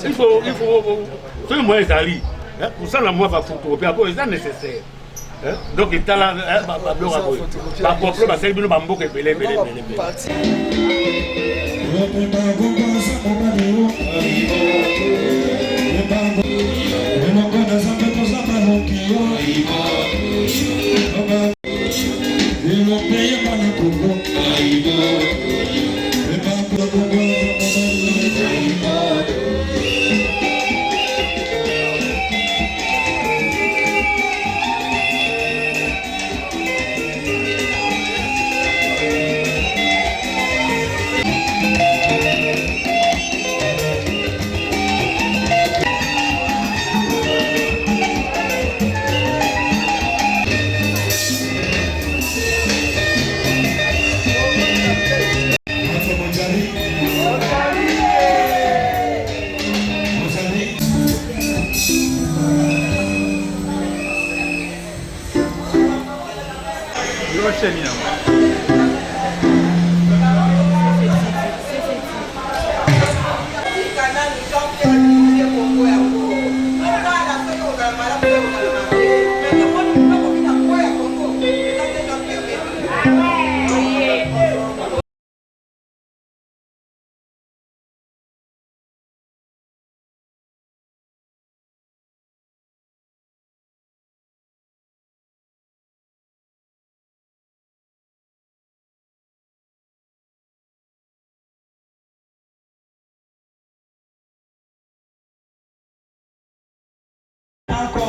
Il faut faire moins d'ali. Pour ça, la moi va photocopier, c'est nécessaire. Donc, il est là, par contre, c'est le bambou qui est belé.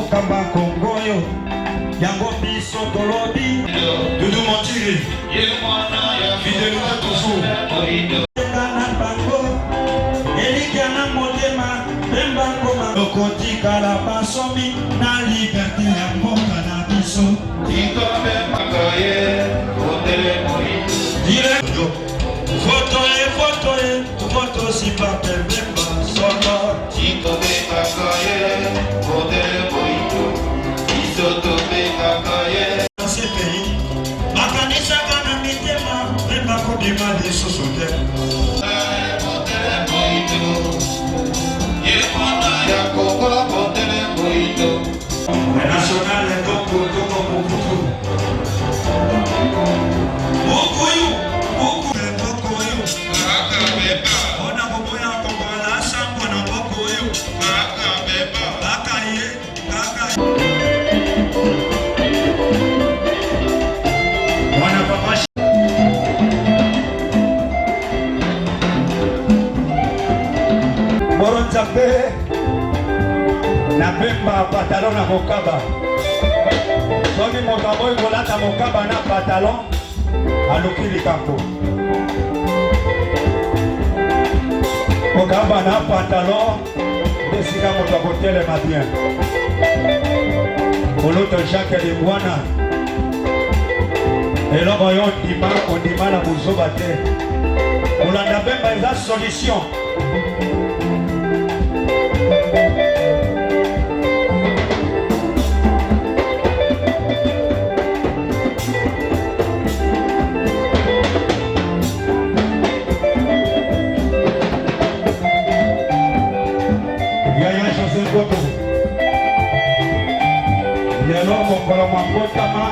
Kamba Kongoyo, Yango Biso Tolobi, Doudou Montiri, Fidel Tousou, Elikiana Modema, Mbangoma, Lokoti Kalabasomi, na liberté ya mboka na biso. Tikobe Makaye, Odele Moi. Direct, photo si pas Bemba, Solo. Tikobe Makaye, Odele Moi. Dans ce pays, Makanisa Gana Mitema, Bemba Kodima de Sosote. National est donc pour tout. Mokoyo, Mokoyo, on a Mokoya Kokola, Sambona Mokoyo, Bakaye, Wana Papa. Moronzape. Na Bemba pantalon na mokaba. Soki mokabo ikolata mokaba na pantalon aluki likambo. Mokaba na pantalon desika moto akotelema bien. Moloto Jacques Limbwana. Eloko yo ondima na buzoba te. Kolanda Bemba eza solution. lelo mokolo mabotama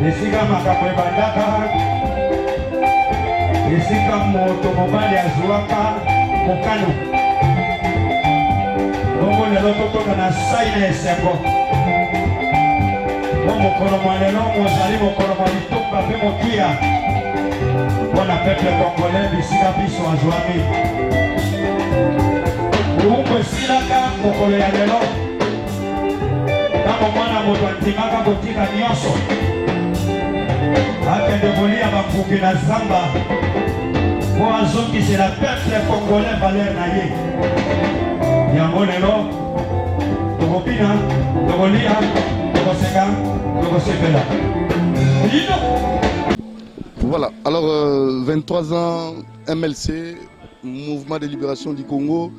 esika makambo ebandaka esika moto mobali azwaka mokano bongo lelo totoka na sai na esengo mo mokolo mwa lelo mozali mokolo mwa litumba mpe motuya mpona peuple congolais bisika biso azwami Urumbo esilaka mokolo ya lelo ntango mwana moto andimaka kotika nyonso akende kolia bakuki na zamba mpo azongisela peuple congolais valeur na ye yango lelo tokobina tokolia tokoseka tokosepela lino. Voilà, alors 23 ans MLC, Mouvement de Libération du Congo,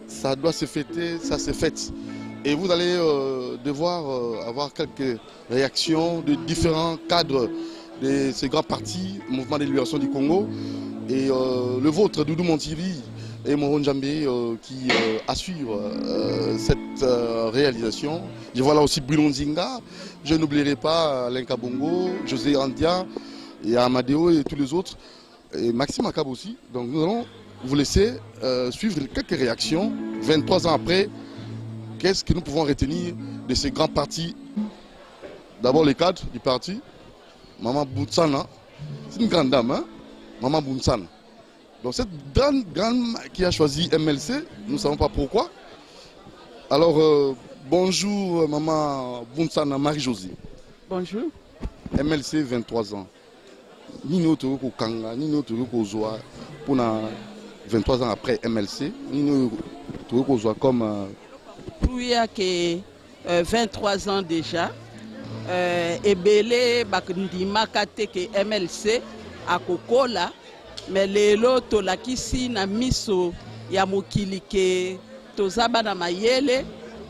ça doit se fêter, ça se fête. Et vous allez devoir avoir quelques réactions de différents cadres de ces grands partis, Mouvement de Libération du Congo, et le vôtre, Doudou Montiri et Moron Djambé, qui assurent cette réalisation. Je vois là aussi Bruno Nzinga, je n'oublierai pas Lenka Bongo, José Andia, et Amadeo et tous les autres, et Maxime Akab aussi. Donc nous allons vous laisser suivre quelques réactions. 23 ans après, qu'est-ce que nous pouvons retenir de ces grands partis? D'abord les cadres du parti, Maman Bounsana, c'est une grande dame, hein? Maman Bounsana. Donc cette grande qui a choisi MLC, nous ne savons pas pourquoi. Alors bonjour Maman Bounsana Marie-Josie. Bonjour. MLC 23 ans. Ni autre Kanga, ni autre Zoa pour 23 ans après MLC, ni autre Zoa comme. Il y a que 23 ans déjà, et belé bakndima kate que MLC à Kokola, mais les loto la kisi na miso ya mokili ke tozaba na mayele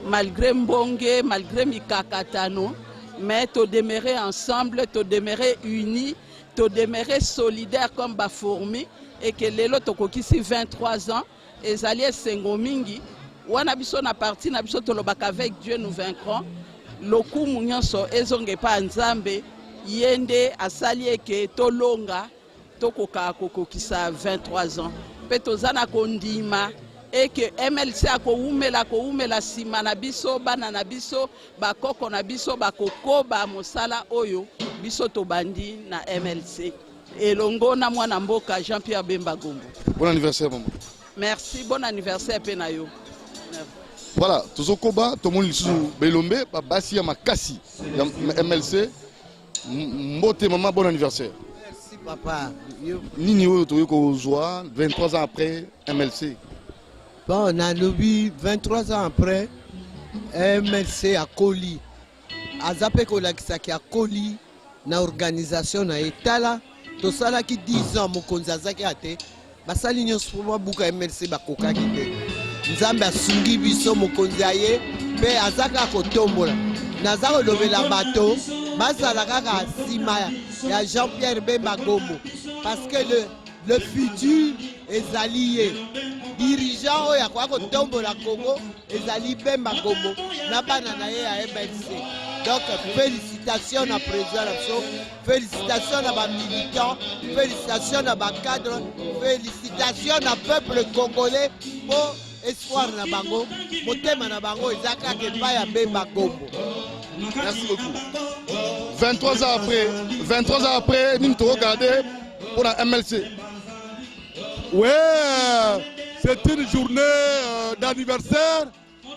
malgré mbonge, malgré mikakatano, mais to demeurer ensemble, to demeurer unis. To demeurer solidaire comme ba fourmi et que lelo tokokisi 23 ans ezali esengo mingi wana biso na parti na biso tolobaka avec Dieu nous vaincrons lokumu nyonso ezonge pa nzambe yende asali eke tolonga tokoka kokokisa 23 ans pe tozana kondima et que MLC akoumela sima na biso bana na biso bakoko na biso bakokoba mosala oyo biso tobandi na MLC elongo na mwana mboka Jean-Pierre Bemba Gombo. Bon anniversaire maman. Merci, bon anniversaire Penayo. Voilà, tozokoba tomoni lisusu belombe basi ya makasi ya MLC mbote maman, bon anniversaire. Merci papa. Nini oyo toyeko kozwa 23 ans après MLC. Bon, on a lobby 23 ans après, MLC a Koli. Azape Kolakisaki a Koli na organisation na etala. To sala ki 10 ans mokonzi azaki ate. Basali nyonso pour buka MLC bakoka kite. Nzambe asungi biso mokonzi aye pe azaka kotombola. Nazako lobela bato basala kaka sima ya Jean-Pierre Bemba Gombo parce que le futur est allié. Dirigeant oya kwa kotombo la Congo ezali Bemba Gombo na bana na ye ya MLC. Donc félicitations à président, félicitations à militants, félicitations à cadres, félicitations à peuple congolais pour espoir na bango, motema na bango ezaka ke pa ya Bemba Gombo. Merci beaucoup. 23 ans après, nous te regardons pour la MLC. Ouais, c'est une journée d'anniversaire.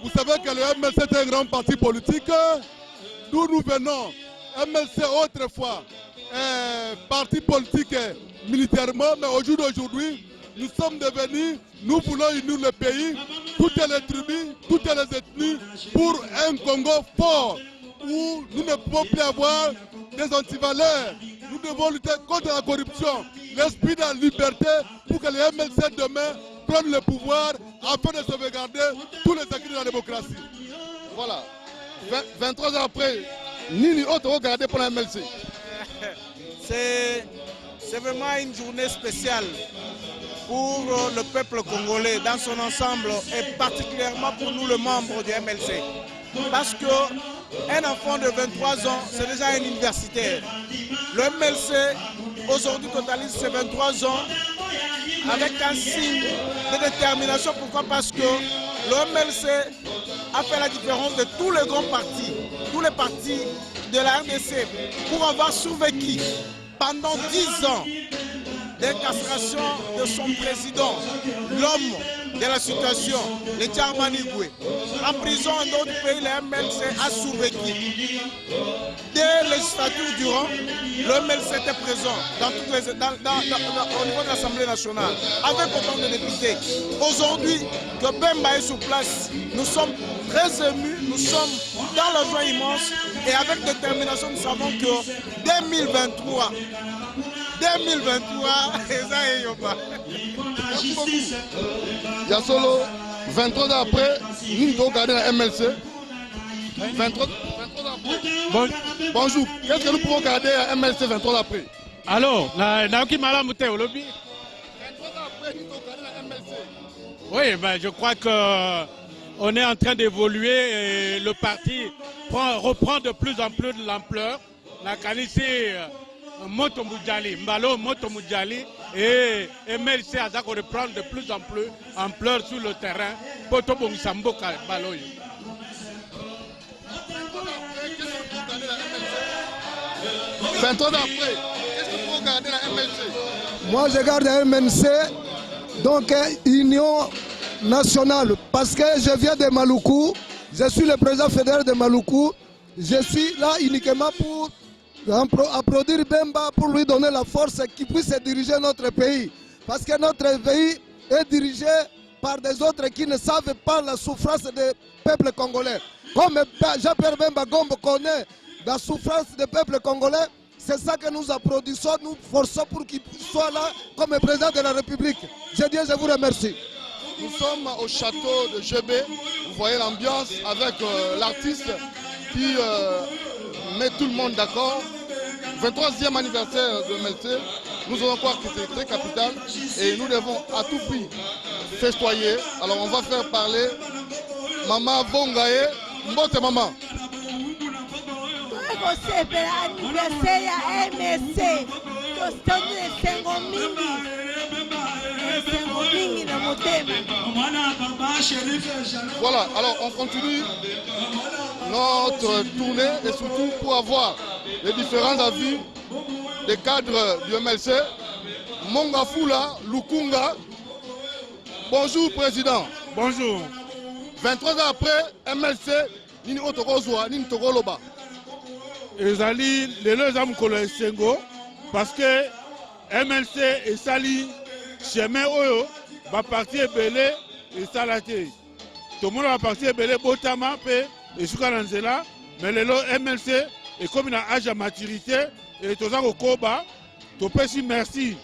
Vous savez que le MLC est un grand parti politique. D'où nous venons. MLC autrefois, parti politique militairement, mais au jour d'aujourd'hui, nous sommes devenus, nous voulons unir le pays, toutes les tribus, toutes les ethnies, pour un Congo fort, où nous ne pouvons plus avoir des antivaleurs. Nous devons lutter contre la corruption, l'esprit de la liberté, pour que les MLC demain prennent le pouvoir afin de sauvegarder tous les acquis de la démocratie. Voilà. 23 ans après, Nini autre regardé pour la MLC. C'est vraiment une journée spéciale pour le peuple congolais dans son ensemble et particulièrement pour nous, les membres du MLC. parce qu'un enfant de 23 ans, c'est déjà un universitaire. Le MLC, aujourd'hui, totalise ses 23 ans avec un signe de détermination. Pourquoi? Parce que le MLC a fait la différence de tous les grands partis, tous les partis de la RDC, pour avoir survécu pendant 10 ans d'incarcération de son président, l'homme de la situation, le Tcharmani Goué. En prison dans d'autres pays, le MLC a survécu. Des législatures durant, le MLC était présent au niveau de l'Assemblée nationale, avec autant de députés. Aujourd'hui, que Bemba est sur place, nous sommes très émus, nous sommes dans la joie immense et avec détermination, nous savons que 2023, Il y a solo 23 ans après, nous devons garder la MLC. 23 ans après. Bonjour, qu'est-ce que nous pouvons garder à MLC 23 ans après? Alors, Naoki Malamute au lobby. 23 ans après, nous devons garder la MLC. Oui, ben, je crois qu'on est en train d'évoluer et le parti reprend de plus en plus de l'ampleur. La qualité Moto Moudjali, Mbalo Moto Moudjali et MLC a reprend de plus en plus ampleur sur le terrain. Poto Bongsamboka Baloy. 23 ans après, qu'est-ce que vous regardez la MLC? Moi, je garde la MLC, donc Union nationale, parce que je viens de Maluku, je suis le président fédéral de Maluku, je suis là uniquement pour applaudir Bemba, pour lui donner la force qu'il puisse diriger notre pays. Parce que notre pays est dirigé par des autres qui ne savent pas la souffrance des peuples congolais. Comme Jean-Pierre Bemba Gombe connaît la souffrance des peuples congolais, c'est ça que nous applaudissons, nous forçons pour qu'il soit là comme président de la République. Je dis, je vous remercie. Nous sommes au château de Djébé, vous voyez l'ambiance avec l'artiste qui met tout le monde d'accord. 23e anniversaire de MLC, nous allons croire que c'est très capital et nous devons à tout prix festoyer. Alors on va faire parler Maman Bongaye, Mbote Maman. Anniversaire ya MLC, voilà, alors on continue notre tournée et surtout pour avoir les différents avis des cadres du MLC. Mongafula Lukunga. Bonjour Président. Bonjour. 23 ans après, MLC, Nini Otokozwa, Nini Togoloba. Ezali, les deux hommes Sengo, parce que MLC et Sali, chemin Oyo, va partir belé et Salaté. Tout le monde va partir belé, Botama, et Soukaranzela, mais les MLC, et comme il a âge à maturité, et tout ça au Koba, tout petit merci.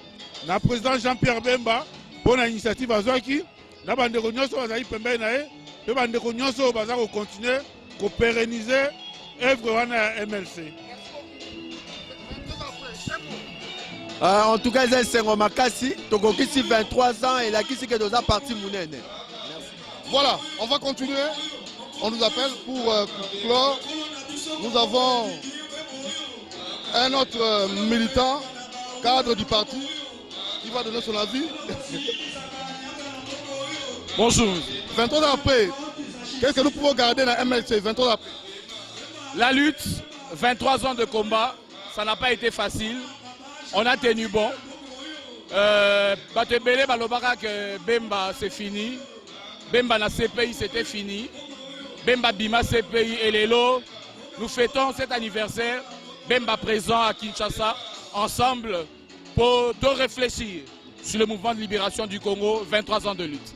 Le président Jean-Pierre Bemba, pour l'initiative à Zouaki, la bande de Cognoso, va y pembe nae, la bande de Cognoso, va continuer, pour pérenniser l'œuvre à MLC. En tout cas, c'est un Makassi, Togokisi 23 ans et la Kisi que nous a parti Mounene. Voilà, on va continuer. On nous appelle pour clore. Nous avons un autre militant, cadre du parti, qui va donner son avis. Bonjour. 23 ans après, qu'est-ce que nous pouvons garder dans MLC 23 ans après? La lutte, 23 ans de combat, ça n'a pas été facile. On a tenu bon. Batebele Balobara que Bemba c'est fini. Bemba na CPI c'était fini. Bemba Bima CPI et Lelo. Nous fêtons cet anniversaire. Bemba présent à Kinshasa. Ensemble pour réfléchir sur le mouvement de libération du Congo. 23 ans de lutte.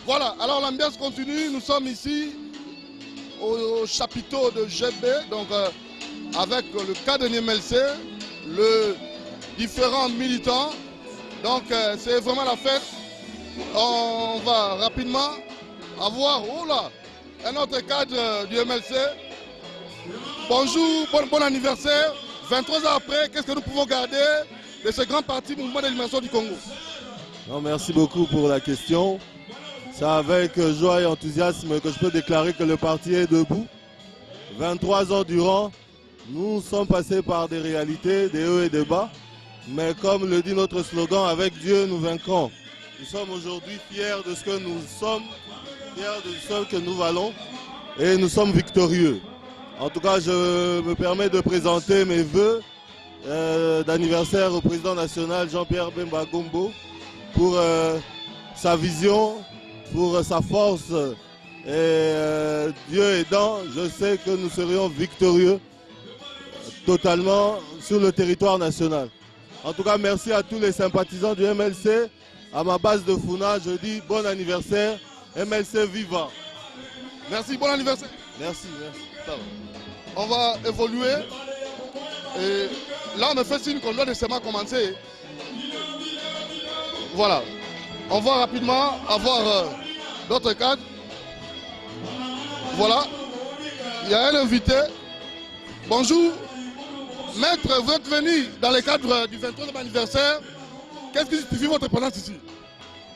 Voilà, alors l'ambiance continue. Nous sommes ici au chapiteau de GB. Donc avec le cadre de MLC. Le différents militants, donc c'est vraiment la fête. On va rapidement avoir un autre cadre du MLC. Bonjour, bon anniversaire. 23 ans après, qu'est-ce que nous pouvons garder de ce grand parti mouvement de libération du Congo? Non, merci beaucoup pour la question. C'est avec joie et enthousiasme que je peux déclarer que le parti est debout. 23 ans durant, nous sommes passés par des réalités, des hauts et des bas. Mais comme le dit notre slogan, avec Dieu nous vaincrons. Nous sommes aujourd'hui fiers de ce que nous sommes, fiers de ce que nous valons et nous sommes victorieux. En tout cas, je me permets de présenter mes vœux d'anniversaire au président national Jean-Pierre Bemba Gombo pour sa vision, pour sa force et Dieu aidant, je sais que nous serions victorieux totalement sur le territoire national. En tout cas, merci à tous les sympathisants du MLC. À ma base de Funa, je dis bon anniversaire, MLC viva. Merci, bon anniversaire. Merci, merci. On va évoluer. Et là, on me fait signe qu'on doit nécessairement commencer. Voilà. On va rapidement avoir d'autres cadres. Voilà. Il y a un invité. Bonjour. Maître, vous êtes venu dans le cadre du 23e anniversaire. Qu'est-ce qui justifie votre présence ici?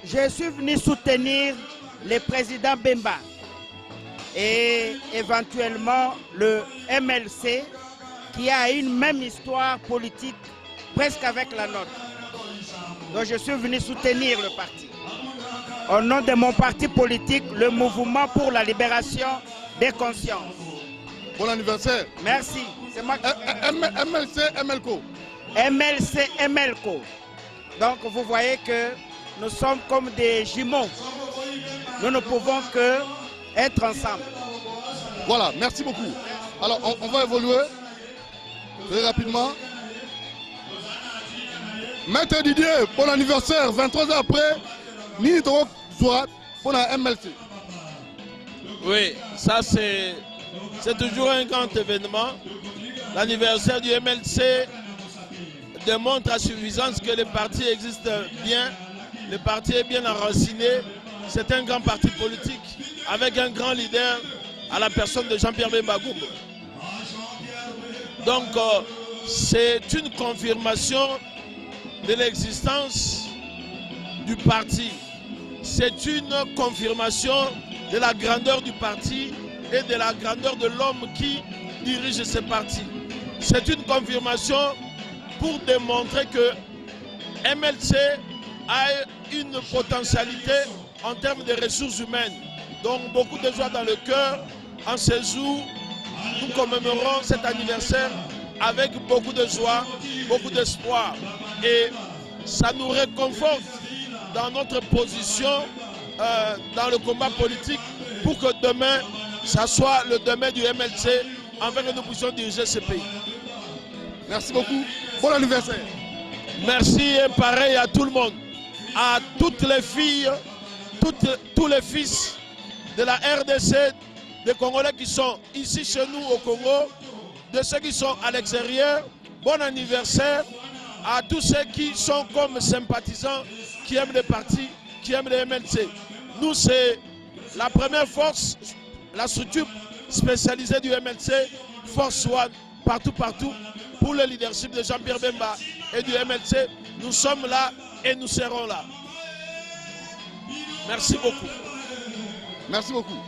Je suis venu soutenir le président Bemba et éventuellement le MLC qui a une même histoire politique presque avec la nôtre. Donc je suis venu soutenir le parti. Au nom de mon parti politique, le Mouvement pour la libération des consciences. Bon anniversaire. Merci. C'est moi qui... MLC, MLCO. MLC, MLCO. Donc vous voyez que nous sommes comme des jumeaux. Nous ne pouvons que être ensemble. Voilà, merci beaucoup. Alors on va évoluer très rapidement. Maître Didier, bon anniversaire, 23 ans après, Nini Toro Zouat pour la MLC. Oui, ça c'est toujours un grand événement. L'anniversaire du MLC démontre à suffisance que le parti existe bien, le parti est bien enraciné. C'est un grand parti politique avec un grand leader à la personne de Jean-Pierre Bemba Gombo. Donc c'est une confirmation de l'existence du parti. C'est une confirmation de la grandeur du parti et de la grandeur de l'homme qui dirige ce parti. C'est une confirmation pour démontrer que MLC a une potentialité en termes de ressources humaines. Donc beaucoup de joie dans le cœur. En ce jour, nous commémorons cet anniversaire avec beaucoup de joie, beaucoup d'espoir. Et ça nous réconforte dans notre position dans le combat politique pour que demain, ça soit le demain du MLC afin que nous puissions diriger ce pays. Merci beaucoup. Bon anniversaire. Merci et pareil à tout le monde, à toutes les filles, tous les fils de la RDC, des Congolais qui sont ici chez nous au Congo, de ceux qui sont à l'extérieur. Bon anniversaire à tous ceux qui sont comme sympathisants, qui aiment le parti, qui aiment le MLC. Nous, c'est la première force, la structure spécialisée du MLC, Force One, partout, pour le leadership de Jean-Pierre Bemba et du MLC. Nous sommes là et nous serons là. Merci beaucoup. Merci beaucoup.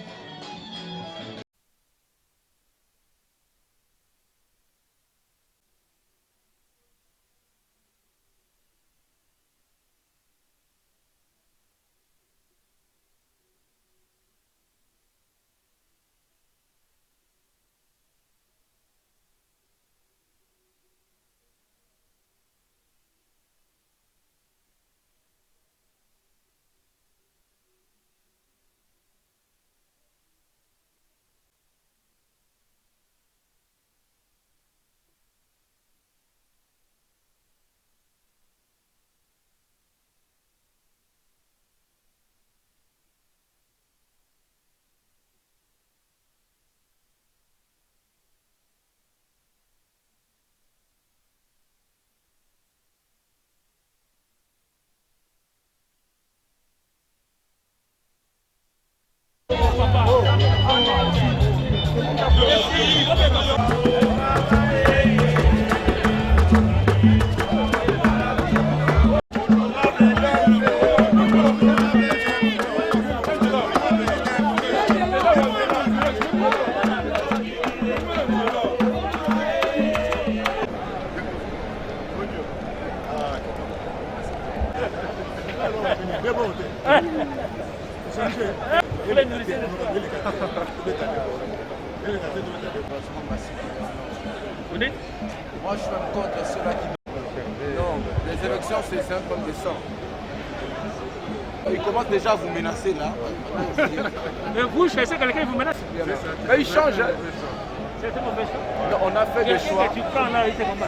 Vous dites? Moi, je suis même contre ceux-là qui... Non, les élections, c'est un problème de sang. Il commence déjà à vous menacer là. Mais vous, cherchez quelqu'un qui vous menace? Mais il change. C'est un mauvais choix. Non, on a fait des choix. Tu prends là, il te combat.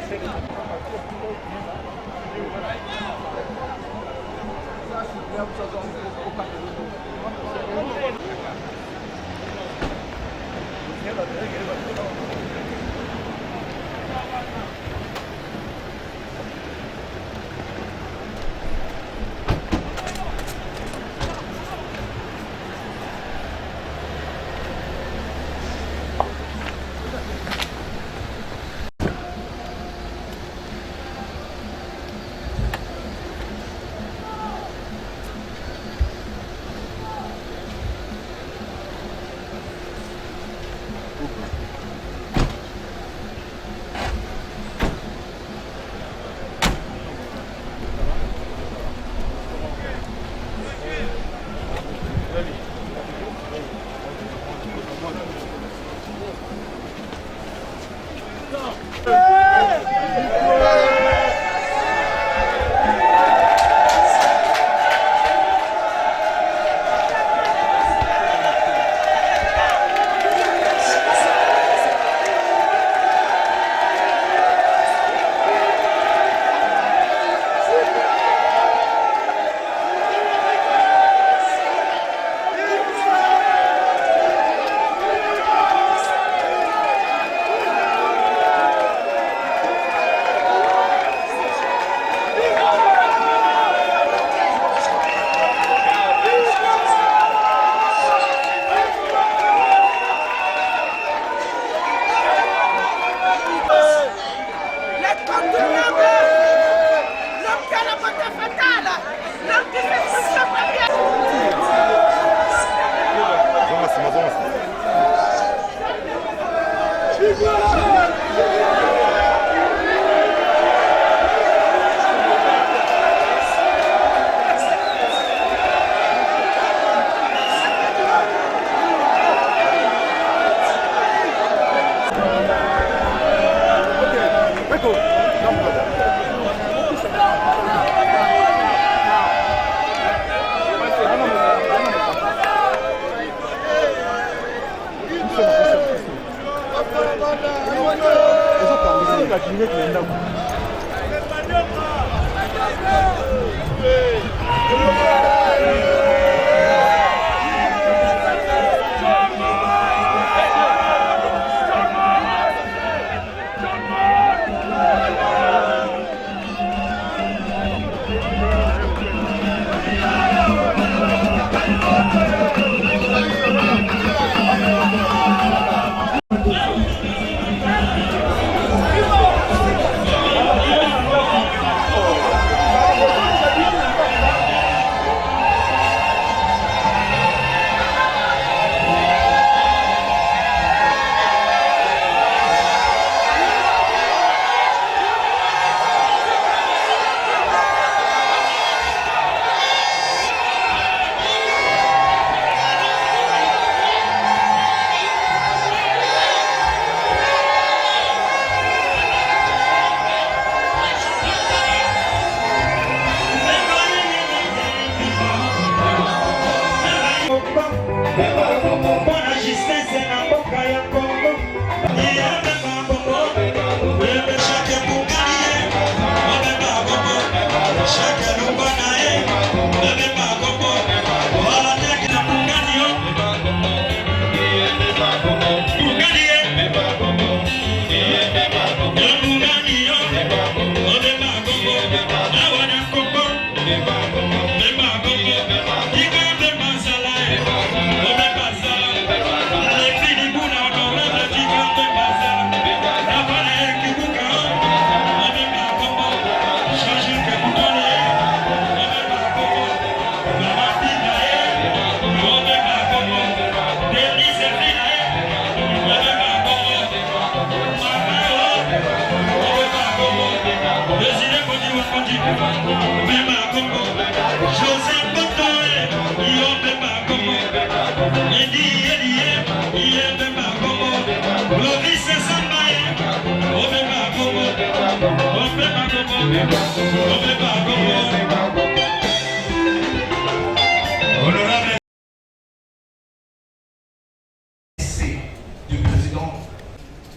Du président.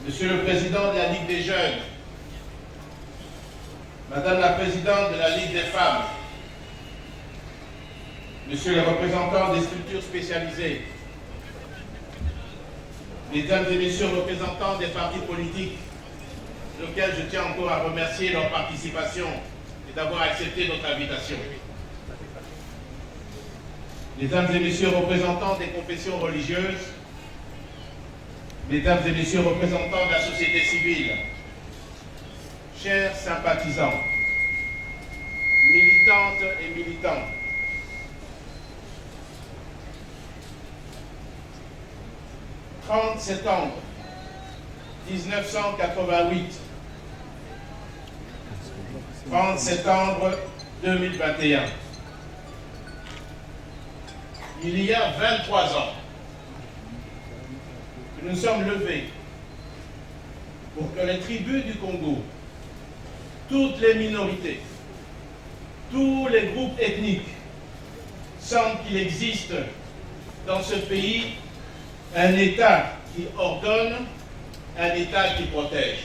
Monsieur le Président de la Ligue des Jeunes, Madame la Présidente de la Ligue des Femmes, Monsieur les représentants des structures spécialisées, Mesdames et Messieurs les représentants des partis politiques, auxquels je tiens encore à remercier leur participation et d'avoir accepté notre invitation. Mesdames et Messieurs les représentants des confessions religieuses, Mesdames et Messieurs les représentants de la société civile, chers sympathisants, militantes et militants, « 30 septembre 1988, 30 septembre 2021. Il y a 23 ans, que nous sommes levés pour que les tribus du Congo, toutes les minorités, tous les groupes ethniques sentent qu'il existe dans ce pays un État qui ordonne, un État qui protège.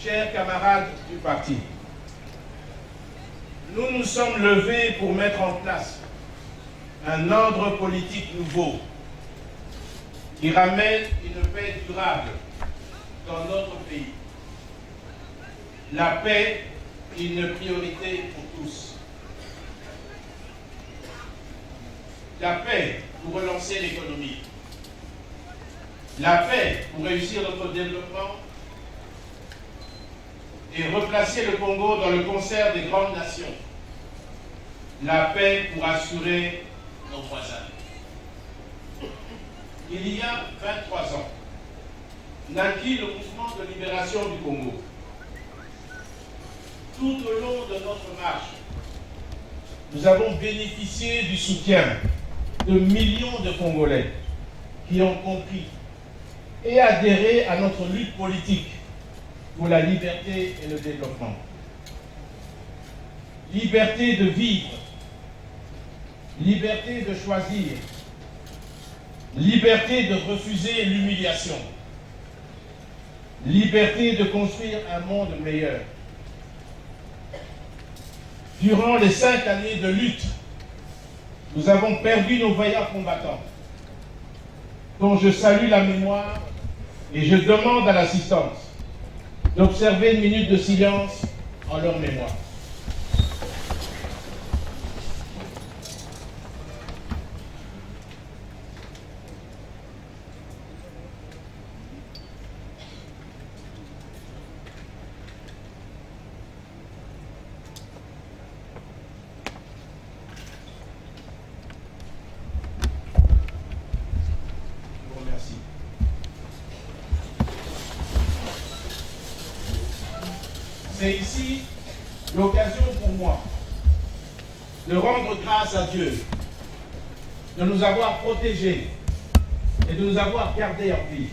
Chers camarades du parti, nous nous sommes levés pour mettre en place un ordre politique nouveau qui ramène une paix durable dans notre pays. La paix, une priorité pour tous. La paix pour relancer l'économie. La paix pour réussir notre développement et replacer le Congo dans le concert des grandes nations. La paix pour assurer nos voisins. Il y a 23 ans, naquit le mouvement de libération du Congo. Tout au long de notre marche, nous avons bénéficié du soutien de millions de Congolais qui ont compris et adhéré à notre lutte politique pour la liberté et le développement. Liberté de vivre, liberté de choisir, liberté de refuser l'humiliation, liberté de construire un monde meilleur. Durant les 5 années de lutte, nous avons perdu nos vaillants combattants, dont je salue la mémoire et je demande à l'assistance d'observer une minute de silence en leur mémoire. C'est ici l'occasion pour moi de rendre grâce à Dieu, de nous avoir protégés et de nous avoir gardés en vie.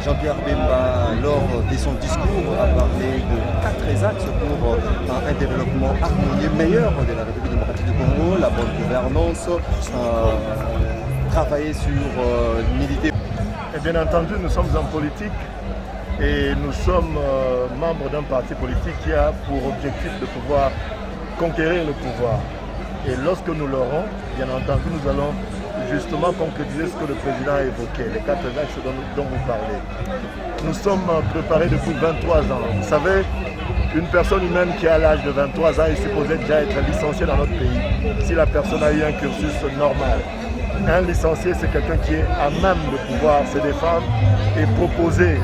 Jean-Pierre Bemba, lors de son discours, a parlé de 4 axes pour un développement harmonieux meilleur de la République démocratique du Congo, la bonne gouvernance, travailler sur l'humilité. Et bien entendu, nous sommes en politique et nous sommes membres d'un parti politique qui a pour objectif de pouvoir conquérir le pouvoir. Et lorsque nous l'aurons, bien entendu, nous allons justement concrétiser ce que le président a évoqué, les 4 axes dont vous parlez. Nous sommes préparés depuis 23 ans. Vous savez, une personne humaine qui a l'âge de 23 ans est supposée déjà être licenciée dans notre pays, si la personne a eu un cursus normal. Un licencié, c'est quelqu'un qui est à même de pouvoir se défendre et proposer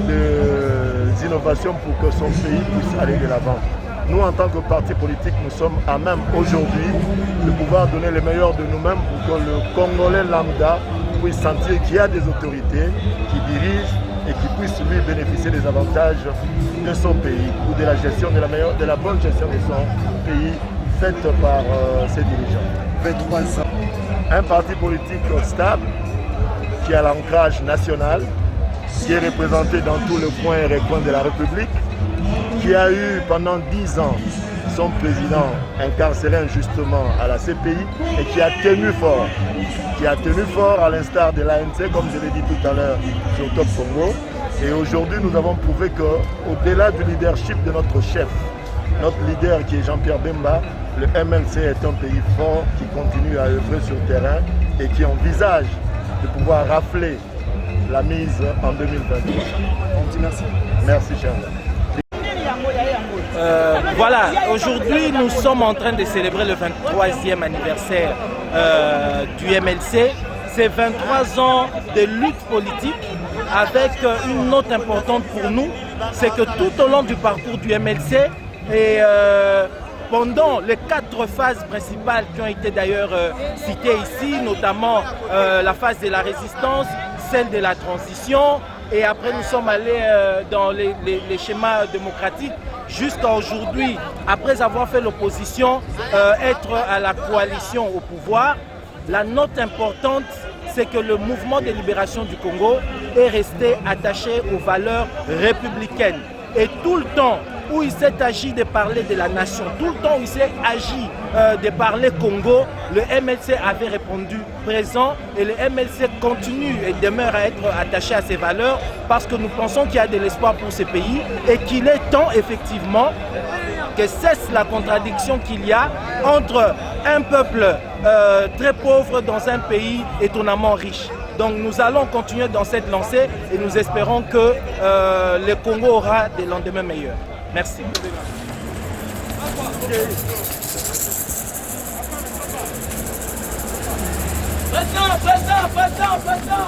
des innovations pour que son pays puisse aller de l'avant. Nous, en tant que parti politique, nous sommes à même aujourd'hui de pouvoir donner le meilleur de nous-mêmes pour que le Congolais lambda puisse sentir qu'il y a des autorités qui dirigent et qui puissent lui bénéficier des avantages de son pays ou de la gestion, de la bonne gestion de son pays faite par ses dirigeants. 23 ans. Un parti politique stable qui a l'ancrage national, qui est représenté dans tous les coins et recoins de la République, qui a eu pendant 10 ans son président incarcéré injustement à la CPI et qui a tenu fort à l'instar de l'ANC, comme je l'ai dit tout à l'heure sur Top Congo. Et aujourd'hui, nous avons prouvé qu'au-delà du leadership de notre chef, notre leader qui est Jean-Pierre Bemba, le MLC est un pays fort qui continue à œuvrer sur le terrain et qui envisage de pouvoir rafler la mise en 2023. Merci. Merci, cher. Voilà, aujourd'hui nous sommes en train de célébrer le 23e anniversaire du MLC. C'est 23 ans de lutte politique avec une note importante pour nous, c'est que tout au long du parcours du MLC et pendant les 4 phases principales qui ont été d'ailleurs citées ici, notamment la phase de la résistance, celle de la transition, et après nous sommes allés dans les schémas démocratiques jusqu'à aujourd'hui, après avoir fait l'opposition, être à la coalition au pouvoir. La note importante, c'est que le mouvement de libération du Congo est resté attaché aux valeurs républicaines. Et tout le temps où il s'est agi de parler de la nation, tout le temps où il s'est agi de parler Congo, le MLC avait répondu présent et le MLC continue et demeure à être attaché à ses valeurs parce que nous pensons qu'il y a de l'espoir pour ce pays et qu'il est temps effectivement que cesse la contradiction qu'il y a entre un peuple très pauvre dans un pays étonnamment riche. Donc nous allons continuer dans cette lancée et nous espérons que le Congo aura des lendemains meilleurs. Merci.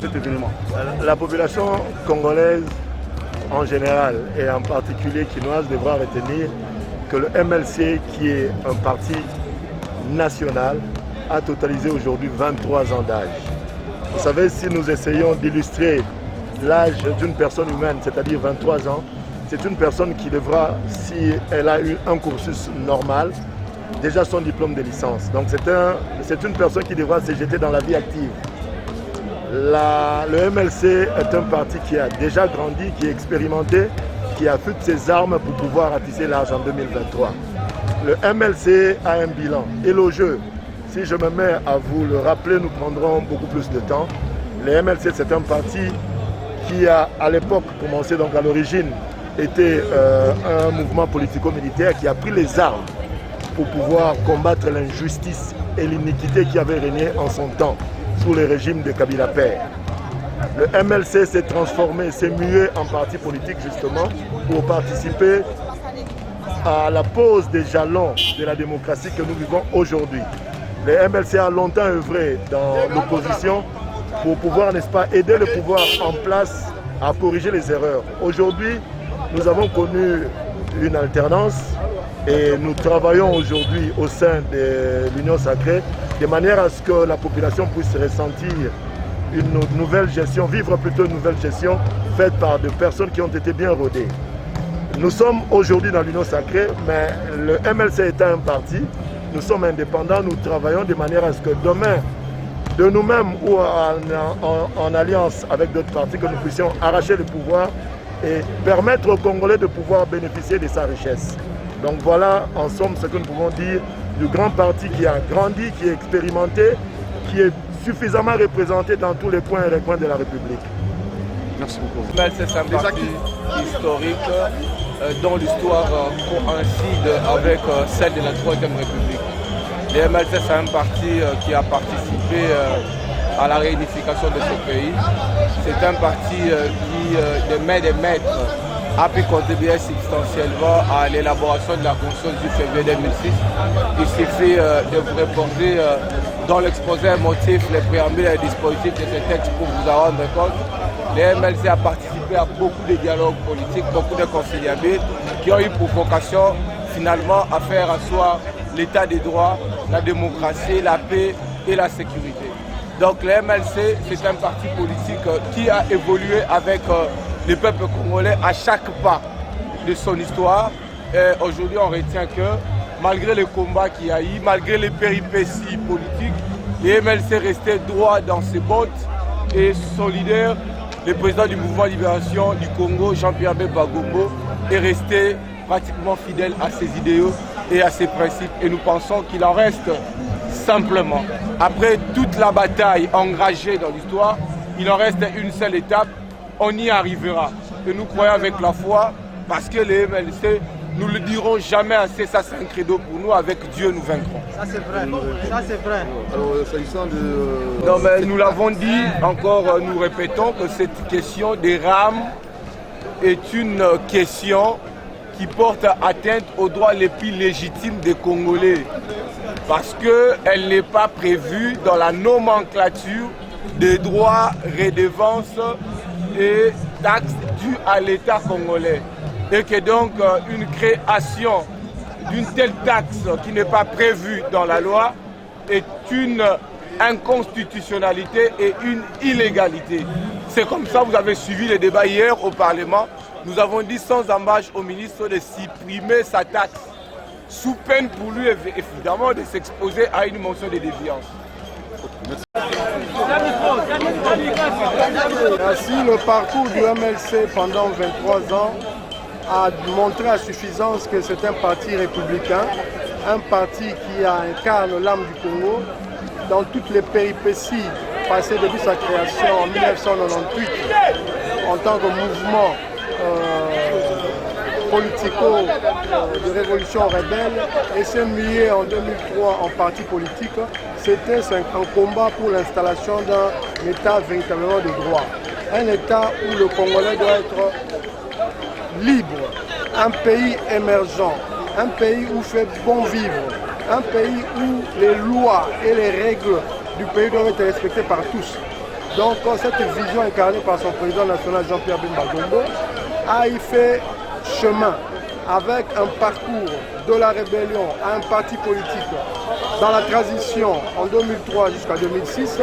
Cet événement. La population congolaise en général et en particulier Kinoise devra retenir que le MLC, qui est un parti national, a totalisé aujourd'hui 23 ans d'âge. Vous savez, si nous essayons d'illustrer l'âge d'une personne humaine, c'est-à-dire 23 ans, c'est une personne qui devra, si elle a eu un cursus normal, déjà son diplôme de licence. Donc c'est une personne qui devra se jeter dans la vie active. Le MLC est un parti qui a déjà grandi, qui est expérimenté, qui a fait ses armes pour pouvoir ratisser l'âge en 2023. Le MLC a un bilan élogieux. Si je me mets à vous le rappeler, nous prendrons beaucoup plus de temps. Le MLC, c'est un parti qui a à l'époque commencé, donc à l'origine, était un mouvement politico-militaire qui a pris les armes pour pouvoir combattre l'injustice et l'iniquité qui avait régné en son temps sous le régime de Kabila Père. Le MLC s'est transformé, s'est mué en parti politique justement pour participer à la pose des jalons de la démocratie que nous vivons aujourd'hui. Le MLC a longtemps œuvré dans l'opposition pour pouvoir, n'est-ce pas, aider le pouvoir en place à corriger les erreurs. Aujourd'hui, nous avons connu une alternance et nous travaillons aujourd'hui au sein de l'Union Sacrée de manière à ce que la population puisse ressentir une nouvelle gestion, vivre plutôt une nouvelle gestion faite par des personnes qui ont été bien rodées. Nous sommes aujourd'hui dans l'Union Sacrée, mais le MLC étant un parti, nous sommes indépendants, nous travaillons de manière à ce que demain, de nous-mêmes ou en alliance avec d'autres partis, que nous puissions arracher le pouvoir et permettre aux Congolais de pouvoir bénéficier de sa richesse. Donc voilà en somme ce que nous pouvons dire du grand parti qui a grandi, qui est expérimenté, qui est suffisamment représenté dans tous les coins et les coins de la République. Merci beaucoup. C'est un parti historique dont l'histoire coïncide avec celle de la Troisième République. Le MLC, c'est un parti qui a participé à la réunification de ce pays. C'est un parti qui, de main de maître, a pu contribuer substantiellement à l'élaboration de la Constitution du février 2006. Il suffit de vous reporter dans l'exposé motif, les préambules et les dispositifs de ce texte pour vous en rendre compte. Le MLC a participé à beaucoup de dialogues politiques, beaucoup de conciliables qui ont eu pour vocation finalement à faire asseoir l'état des droits, la démocratie, la paix et la sécurité. Donc le MLC, c'est un parti politique qui a évolué avec le peuple congolais à chaque pas de son histoire. Aujourd'hui, on retient que malgré les combats qu'il y a eu, malgré les péripéties politiques, le MLC restait droit dans ses bottes et solidaire. Le président du mouvement de libération du Congo, Jean-Pierre Bemba Gombo, est resté pratiquement fidèle à ses idéaux et à ses principes. Et nous pensons qu'il en reste simplement. Après toute la bataille engagée dans l'histoire, il en reste une seule étape. On y arrivera. Et nous croyons avec la foi, parce que les MLC, nous ne le dirons jamais assez, ça c'est un credo pour nous, avec Dieu nous vaincrons. Ça c'est vrai, ça c'est vrai. Alors, s'agissant de... Non mais nous l'avons dit, encore nous répétons que cette question des rames est une question qui porte atteinte aux droits les plus légitimes des Congolais. Parce qu'elle n'est pas prévue dans la nomenclature des droits, redevances et taxes dues à l'État congolais. Et que donc une création d'une telle taxe qui n'est pas prévue dans la loi est une inconstitutionnalité et une illégalité. C'est comme ça, vous avez suivi les débats hier au Parlement. Nous avons dit sans embâche au ministre de supprimer sa taxe, sous peine pour lui évidemment de s'exposer à une motion de défiance. Ainsi, le parcours du MLC pendant 23 ans a montré à suffisance que c'est un parti républicain, un parti qui incarne l'âme du Congo dans toutes les péripéties passées depuis sa création en 1998 en tant que mouvement politico de révolution rebelle et s'est mué en 2003 en parti politique. C'était un combat pour l'installation d'un État véritablement de droit. Un État où le Congolais doit être libre, un pays émergent, un pays où fait bon vivre, un pays où les lois et les règles du pays doivent être respectées par tous. Donc cette vision incarnée par son président national Jean-Pierre Bemba Gombo a fait chemin avec un parcours de la rébellion à un parti politique dans la transition en 2003 jusqu'à 2006,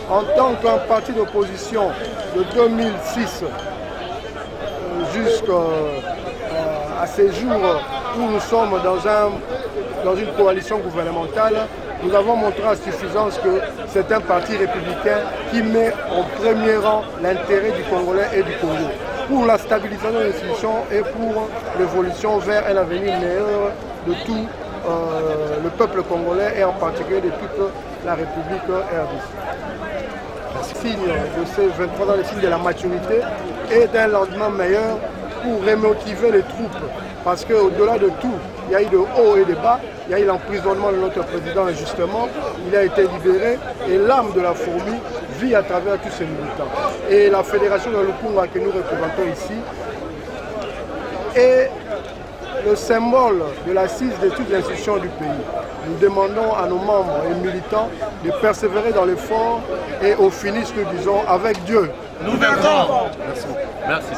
en tant qu'un parti d'opposition de 2006 jusqu'à ces jours où nous sommes dans une coalition gouvernementale, nous avons montré à suffisance que c'est un parti républicain qui met en premier rang l'intérêt du Congolais et du Congo, pour la stabilisation des institutions et pour l'évolution vers un avenir meilleur de tout le peuple congolais et en particulier de toute la République RDC. Le signe de ces 23 ans, le signe de la maturité et d'un lendemain meilleur pour remotiver les troupes. Parce qu'au-delà de tout, il y a eu de hauts et de bas, il y a eu l'emprisonnement de notre président injustement, il a été libéré et l'âme de la fourmi vit à travers tous ces militants. Et la fédération de Lukunga que nous représentons ici est le symbole de l'assise de toutes les institutions du pays. Nous demandons à nos membres et militants de persévérer dans l'effort et au finish, nous disons, avec Dieu. Nous vaincrons. Merci. Merci.